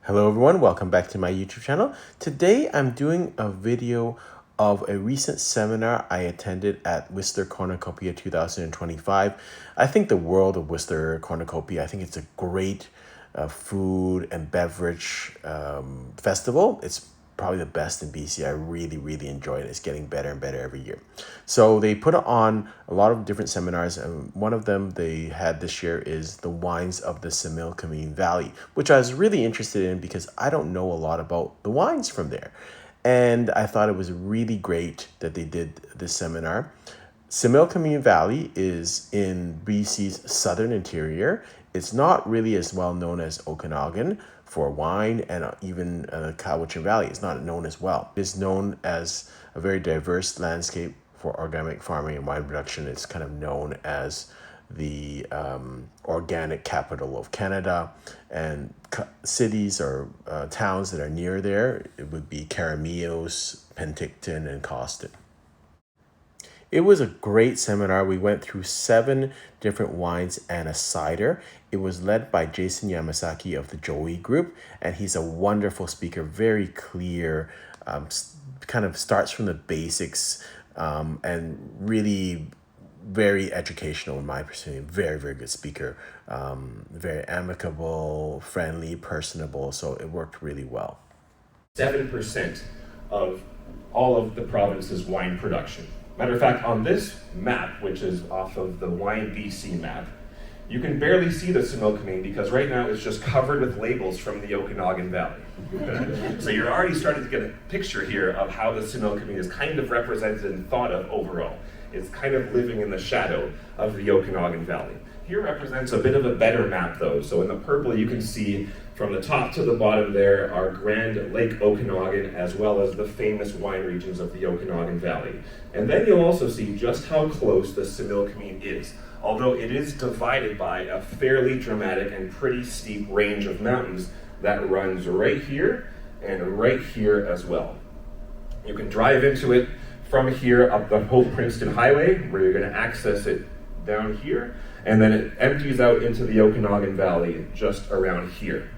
Hello everyone, welcome back to my YouTube channel. Today I'm doing a video of a recent seminar I attended at Whistler Cornucopia 2025. I think the world of Whistler Cornucopia, I think it's a great food and beverage festival. It's probably the best in BC. I really enjoy it. It's getting better and better every year. So they put on a lot of different seminars, and one of them they had this year is the wines of the Similkameen Valley, which I was really interested in because I don't know a lot about the wines from there. And I thought it was really great that they did this seminar. Similkameen Valley is in BC's southern interior. It's not really as well known as Okanagan for wine, and even Cowichan Valley is not known as well. It's known as a very diverse landscape for organic farming and wine production. It's kind of known as the organic capital of Canada, and cities or towns that are near there, it would be Caramios, Penticton, and Coston. It was a great seminar. We went through 7 different wines and a cider. It was led by Jason Yamasaki of the Joey Group, and he's a wonderful speaker, very clear, kind of starts from the basics, and really very educational in my perspective. Very good speaker, very amicable, friendly, personable, so it worked really well. 7% of all of the province's wine production. Matter of fact, on this map, which is off of the Wine BC map, you can barely see the Similkameen because right now it's just covered with labels from the Okanagan Valley. So you're already starting to get a picture here of how the Similkameen is kind of represented and thought of overall. It's kind of living in the shadow of the Okanagan Valley. Here represents a bit of a better map though. So in the purple you can see from the top to the bottom there are Grand Lake Okanagan as well as the famous wine regions of the Okanagan Valley. And then you'll also see just how close the Similkameen is, although it is divided by a fairly dramatic and pretty steep range of mountains that runs right here and right here as well. You can drive into it from here up the whole Princeton Highway, where you're going to access it down here, and then it empties out into the Okanagan Valley just around here.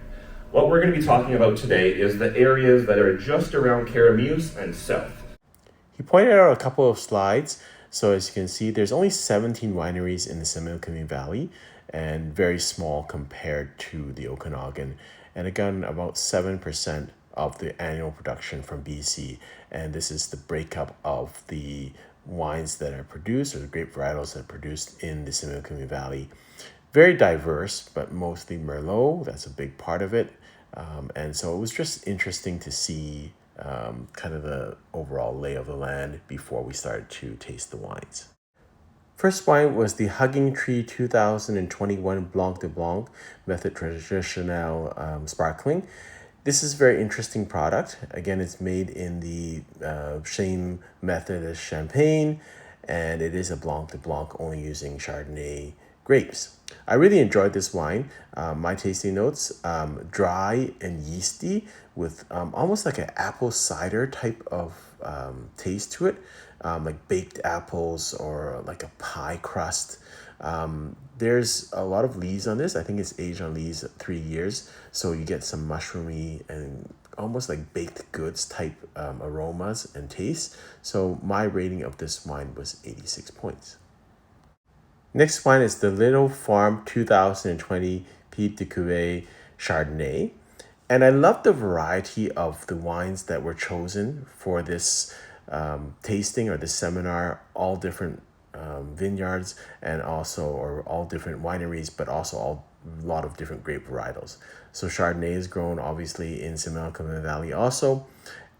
What we're going to be talking about today is the areas that are just around Caramios and south. He pointed out a couple of slides. So as you can see, there's only 17 wineries in the Similkameen Valley, and very small compared to the Okanagan. And again, about 7% of the annual production from BC. And this is the breakup of the wines that are produced, or the grape varietals that are produced in the Similkameen Valley. Very diverse, but mostly Merlot. That's a big part of it. And so it was just interesting to see kind of the overall lay of the land before we started to taste the wines. First wine was the Hugging Tree 2021 Blanc de Blanc Method Traditionnel Sparkling. This is a very interesting product. Again, it's made in the same method as Champagne, and it is a Blanc de Blanc only using Chardonnay grapes. I really enjoyed this wine. My tasting notes, dry and yeasty with almost like an apple cider type of taste to it, like baked apples or like a pie crust. There's a lot of lees on this. I think it's aged on lees 3 years, so you get some mushroomy and almost like baked goods type aromas and taste. So my rating of this wine was 86 points. Next wine is the Little Farm 2020 Pied de Cuve Chardonnay. And I love the variety of the wines that were chosen for this tasting or this seminar, all different vineyards and also, or all different wineries, but also a lot of different grape varietals. So Chardonnay is grown obviously in Similkameen Valley also.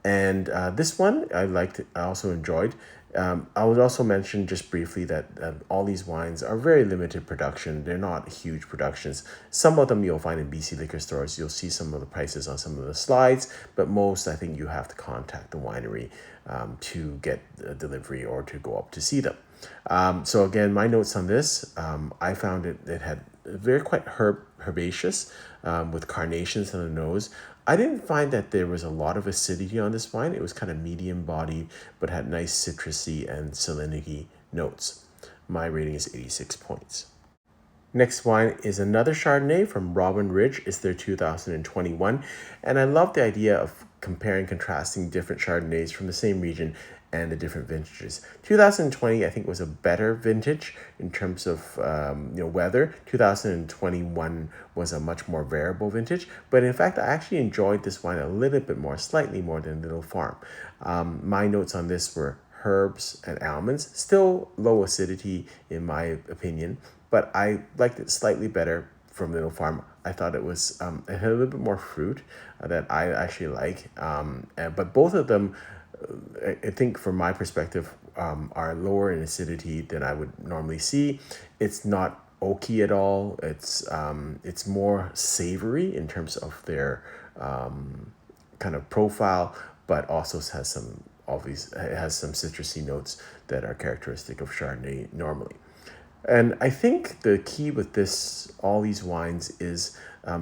And this one I liked, I also enjoyed. I would also mention just briefly that all these wines are very limited production. They're not huge productions. Some of them you'll find in BC liquor stores. You'll see some of the prices on some of the slides, but most I think you have to contact the winery to get a delivery or to go up to see them. So again, my notes on this, I found it had very quite herbaceous with carnations on the nose. I didn't find that there was a lot of acidity on this wine. It was kind of medium bodied, but had nice citrusy and salinity notes. My rating is 86 points. Next wine is another Chardonnay from Robin Ridge. It's their 2021. And I love the idea of comparing, contrasting different Chardonnays from the same region and the different vintages. 2020, I think, was a better vintage in terms of weather. 2021 was a much more variable vintage. But in fact, I actually enjoyed this wine a little bit more, slightly more than Little Farm. My notes on this were herbs and almonds, still low acidity in my opinion, but I liked it slightly better from Little Farm. I thought it was it had a little bit more fruit that I actually like, but both of them, I think from my perspective, are lower in acidity than I would normally see. It's not oaky at all. It's more savory in terms of their kind of profile, but also has some it has some citrusy notes that are characteristic of Chardonnay normally. And I think the key with all these wines is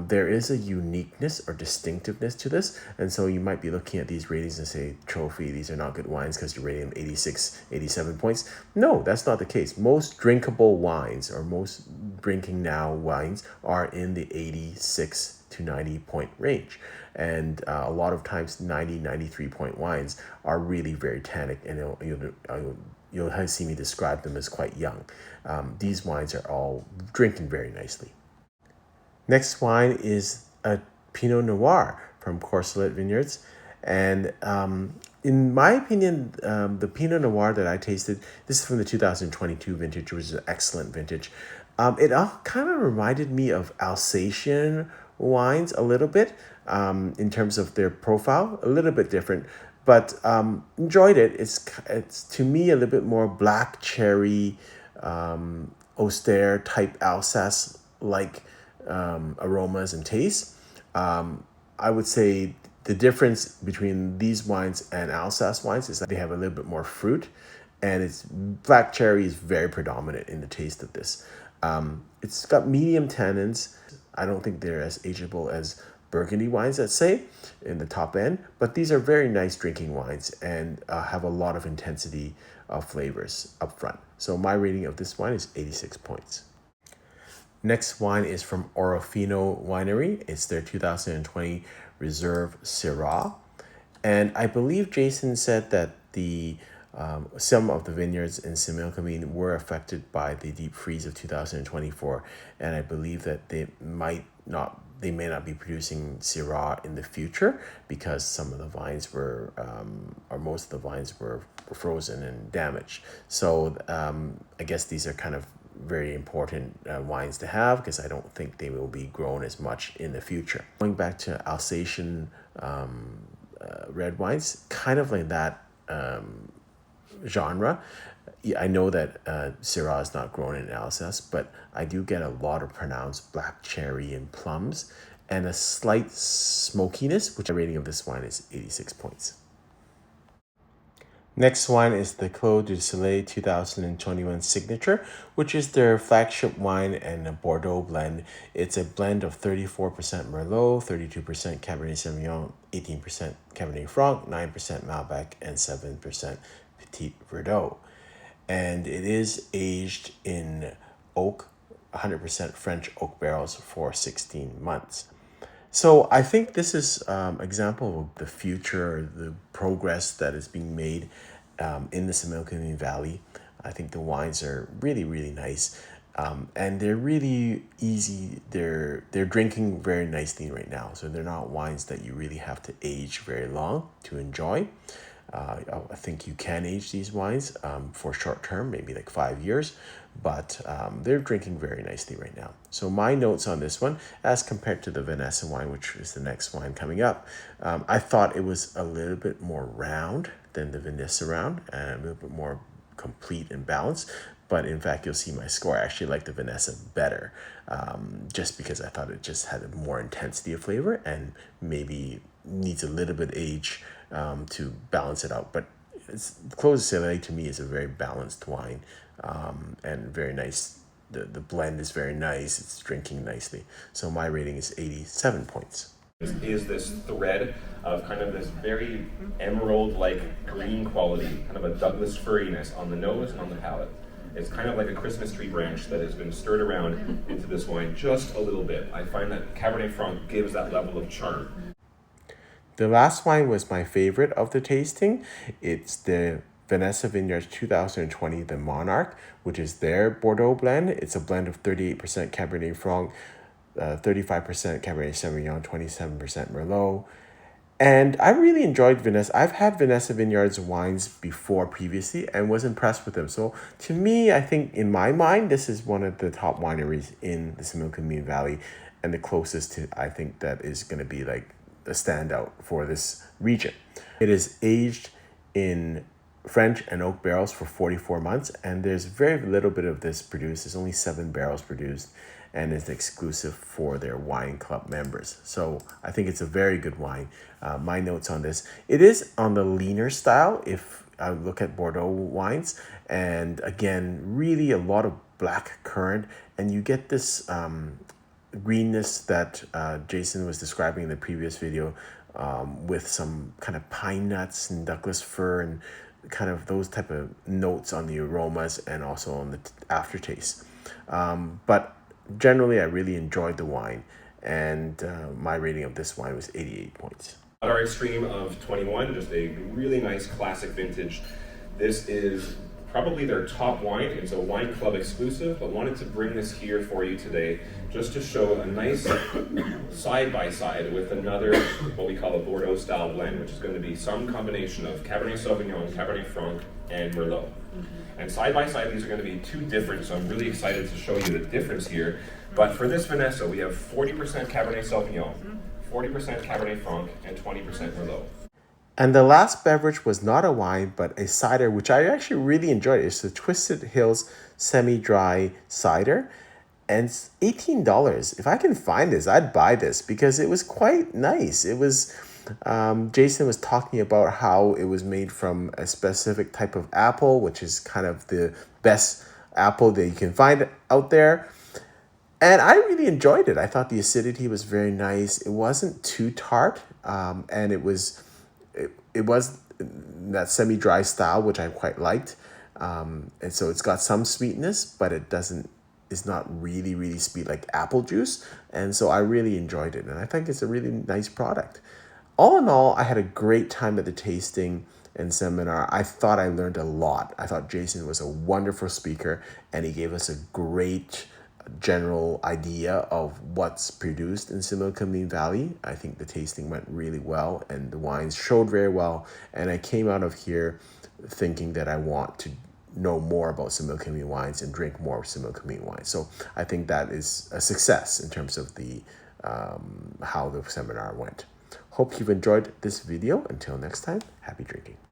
there is a uniqueness or distinctiveness to this. And so you might be looking at these ratings and say, trophy, these are not good wines because you're rating them 86, 87 points. No, that's not the case. Most drinkable wines or most drinking now wines are in the 86 to 90 point range. And a lot of times 90, 93 point wines are really very tannic, and you'll see me describe them as quite young. These wines are all drinking very nicely. Next wine is a Pinot Noir from Corcelettes Vineyards. And in my opinion, the Pinot Noir that I tasted, this is from the 2022 vintage, which is an excellent vintage. It all kind of reminded me of Alsatian wines a little bit in terms of their profile, a little bit different, but enjoyed it. It's to me a little bit more black cherry, austere type Alsace like aromas and tastes. I would say the difference between these wines and Alsace wines is that they have a little bit more fruit, and black cherry is very predominant in the taste of this. It's got medium tannins. I don't think they're as ageable as Burgundy wines, let's say, in the top end, but these are very nice drinking wines and have a lot of intensity of flavors up front. So my rating of this wine is 86 points. Next wine is from Orofino Winery. It's their 2020 Reserve Syrah. And I believe Jason said that some of the vineyards in Similkameen were affected by the deep freeze of 2024, and I believe that they may not be producing Syrah in the future because some of the vines were, or most of the vines were frozen and damaged. So I guess these are kind of very important wines to have because I don't think they will be grown as much in the future. Going back to Alsatian red wines, kind of like that genre. I know that Syrah is not grown in Alsace, but I do get a lot of pronounced black cherry and plums and a slight smokiness, which the rating of this wine is 86 points. Next wine is the Clos du Soleil 2021 Signature, which is their flagship wine and a Bordeaux blend. It's a blend of 34% Merlot, 32% Cabernet Sauvignon, 18% Cabernet Franc, 9% Malbec, and 7% Petit Verdot. And it is aged in oak, 100% French oak barrels for 16 months. So I think this is an example of the future, the progress that is being made in the Similkameen Valley. I think the wines are really, really nice. And they're really easy. They're drinking very nicely right now. So they're not wines that you really have to age very long to enjoy. I think you can age these wines for short term, maybe like 5 years, but they're drinking very nicely right now. So my notes on this one, as compared to the Vanessa wine, which is the next wine coming up, I thought it was a little bit more round than the Vanessa round and a little bit more complete and balanced. But in fact, you'll see my score. I actually like the Vanessa better, just because I thought it just had a more intensity of flavor and maybe needs a little bit age to balance it out. But Clos du Soleil to me is a very balanced wine and very nice. The blend is very nice. It's drinking nicely. So my rating is 87 points. Is this thread of kind of this very emerald-like green quality, kind of a Douglas firiness on the nose and on the palate. It's kind of like a Christmas tree branch that has been stirred around into this wine just a little bit. I find that Cabernet Franc gives that level of charm. The last wine was my favorite of the tasting. It's the Vanessa Vineyards 2020, the Monarch, which is their Bordeaux blend. It's a blend of 38% Cabernet Franc, 35% Cabernet Sauvignon, 27% Merlot. And I really enjoyed Vanessa. I've had Vanessa Vineyards wines before previously and was impressed with them. So to me, I think in my mind, this is one of the top wineries in the Similkameen Valley and the closest to, I think, that is going to be like a standout for this region. It is aged in French and oak barrels for 44 months, and there's very little bit of this produced. There's only 7 barrels produced, and it's exclusive for their wine club members. So I think it's a very good wine. My notes on this, it is on the leaner style if I look at Bordeaux wines, and again, really a lot of black currant, and you get this greenness that Jason was describing in the previous video, with some kind of pine nuts and Douglas fir and kind of those type of notes on the aromas and also on the aftertaste. But generally, I really enjoyed the wine, and my rating of this wine was 88 points. At our extreme of 21, just a really nice classic vintage. This is probably their top wine. It's a wine club exclusive, but wanted to bring this here for you today just to show a nice side-by-side with another, what we call a Bordeaux style blend, which is going to be some combination of Cabernet Sauvignon, Cabernet Franc, and Merlot. And side-by-side, these are going to be 2 different, so I'm really excited to show you the difference here. But for this Vanessa, we have 40% Cabernet Sauvignon, 40% Cabernet Franc, and 20% Merlot. And the last beverage was not a wine, but a cider, which I actually really enjoyed. It's the Twisted Hills semi-dry cider, and it's $18. If I can find this, I'd buy this because it was quite nice. It was, Jason was talking about how it was made from a specific type of apple, which is kind of the best apple that you can find out there. And I really enjoyed it. I thought the acidity was very nice. It wasn't too tart, and it was that semi-dry style, which I quite liked. And so it's got some sweetness, but it's not really, really sweet like apple juice. And so I really enjoyed it. And I think it's a really nice product. All in all, I had a great time at the tasting and seminar. I thought I learned a lot. I thought Jason was a wonderful speaker, and he gave us a great general idea of what's produced in Similkameen Valley. I think the tasting went really well, and the wines showed very well. And I came out of here thinking that I want to know more about Similkameen wines and drink more Similkameen wines. So I think that is a success in terms of the how the seminar went. Hope you've enjoyed this video. Until next time, happy drinking.